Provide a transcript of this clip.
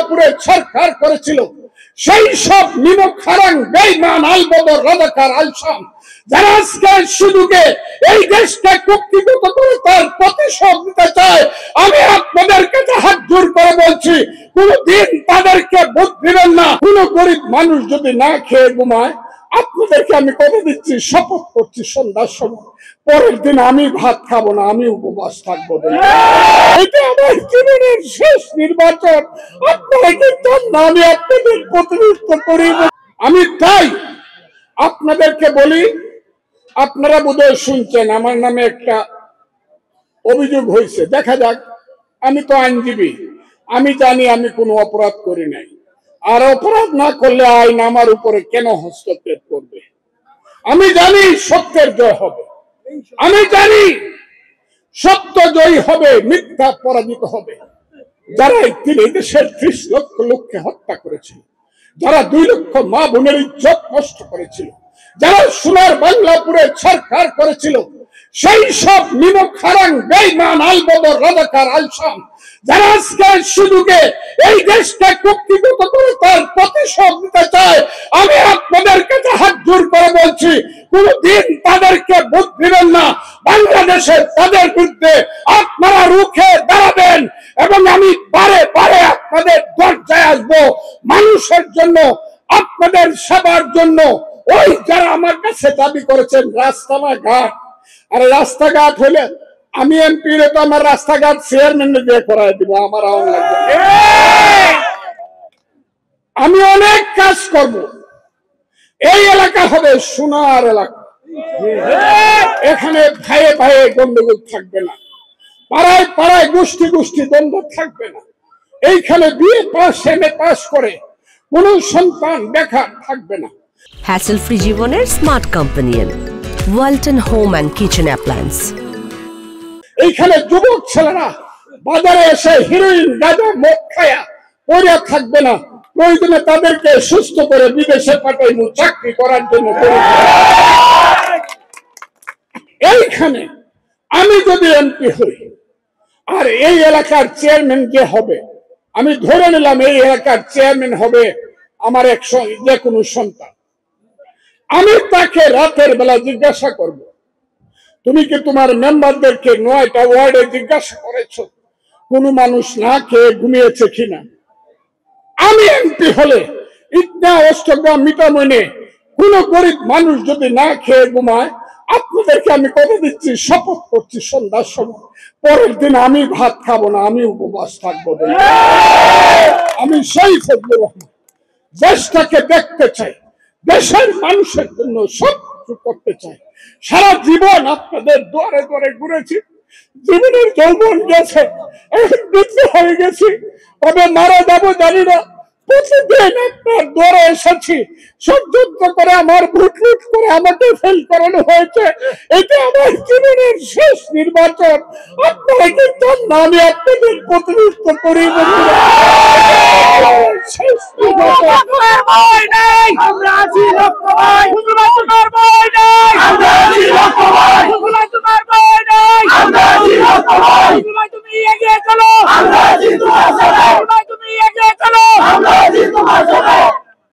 বাংলাপুরে সরকার করেছিল, সেই সব নিমক হারাং বেঈমান আলবদর রাজাকার আলসাম যারা আজকে সুযোগে এই দেশকে কুক্ষিগত করে তার প্রতিশোধ নিতে চায়, আমি আপনাদের কাছে হাত জোর করে বলছি, কোনদিন তাদেরকে ভোট দিবেন না। কোন গরিব মানুষ যদি না খেয়ে ঘুমায়, আপনাদেরকে আমি কথা দিচ্ছি, শপথ করছি, সন্ধ্যার সময় পরের দিন আমি ভাত খাবো না, আমি উপবাস থাকবো। এটা আমার জীবনের শেষ নির্বাচন। আপনারা কি চান না আমি আপনাদের প্রতিনিধিত্ব করি? আমি তাই আপনাদেরকে বলি, আপনারা বোধহয় শুনছেন আমার নামে একটা অভিযোগ হয়েছে। দেখা যাক, আমি তো আইনজীবী, আমি জানি আমি কোনো অপরাধ করি নাই। আর অপরাধ না করলে আইন আমার উপরে কেন হস্তক্ষেপ করবে? আমি জানি সত্যের জয় হবে, আমি জানি সত্য জয়ী হবে, মিথ্যা পরাজিত হবে। যারা এই দেশের 30 লক্ষ লোককে হত্যা করেছিল, যারা 2 লক্ষ মা বোনের ইজ্জত নষ্ট করেছিল, যারা সোনার বাংলাপুরে সরকার করেছিল, সেই সব নিমক হারাং বেঈমান আলবদর রাজাকার আলসাম যারা আজকে সুযোগে এই দেশকে কুক্ষিগত করে তার প্রতিশোধ নিতে চায়, আমি আপনাদের কাছে হাত জোর করে বলছি, কোনদিন তাদেরকে ভোট দিবেন না। বাংলাদেশের তাদের বিরুদ্ধে আপনারা রুখে দাঁড়াবেন এবং আমি বারে বারে আপনাদের দরজায় আসবো, মানুষের জন্য, আপনাদের সেবার জন্য। ওই যারা আমার কাছে দাবি করেছেন রাস্তাঘাট, আর রাস্তাঘাট হলে আমি এমপি রে তো আমার রাস্তাঘাট চেয়ারম্যান দিয়ে করাই দিব, আমার আমি অনেক কাজ করব। এই এলাকা হবে সোনার এলাকা, এখানে ভাইয়ে ভাইয়ে গন্ডগোল থাকবে না, পাড়ায় পাড়ায় গোষ্ঠী গোষ্ঠী দ্বন্দ্ব থাকবে না। এইখানে বিএ পাস এমএ পাস করে কোন সন্তান বেকার থাকবে না। হ্যাসেল ফ্রি জীবনের smart companion Walton home and kitchen appliance. এইখানে যুবক ছেলেরা বাজারে এসে হিরোইন গাঁজা মদ খায়া পড়ে থাকবে না, প্রয়োজনে তাদেরকে সুস্থ করে বিদেশে পাঠাইব চাকরি করার জন্য। এইখানে আমি যদি এমপি হই আর এই এলাকার চেয়ারম্যান যে হবে, আমি ধরে নিলাম এই এলাকার চেয়ারম্যান হবে আমার যে কোনো সন্তান, আমি তাকে রাতের বেলা জিজ্ঞাসা করব, তুমি কি তোমার মেম্বারদেরকে 9টা ওয়ার্ডে জিজ্ঞাসা করেছো কোন মানুষ না খেয়ে ঘুমিয়েছে কিনা? আমি এমপি হলে ইটনা অষ্টগ্রাম মিটামইনে কোন গরিব মানুষ যদি না খেয়ে ঘুমায়, আপনাদেরকে আমি কথা দিচ্ছি, শপথ করছি, সন্ধ্যার সময় পরের দিন আমি ভাত খাবো না, আমি উপবাস থাকবো। আমি সেই ফজলুর রহমান দেশটাকে দেখতে চাই, দেশের মানুষের জন্য সব কিছু করতে চাই। সারা জীবন আপনাদের দুয়ারে দুয়ারে ঘুরেছি, জীবনের যৌবন গেছে, বৃদ্ধ হয়ে গেছি, তবে মারা যাবো জানি না। প্রতিদিন আপনার দৌড়ে এসেছি, ষড়যন্ত্র করে আমার ভোট লুট করে আমাকে ফেল করানো হয়েছে। এটা আমার জীবনের শেষ নির্বাচন। আপনারা কি চান না আমি আপনাদের প্রতিনিধিত্ব করি? শেষ নির্বাচন।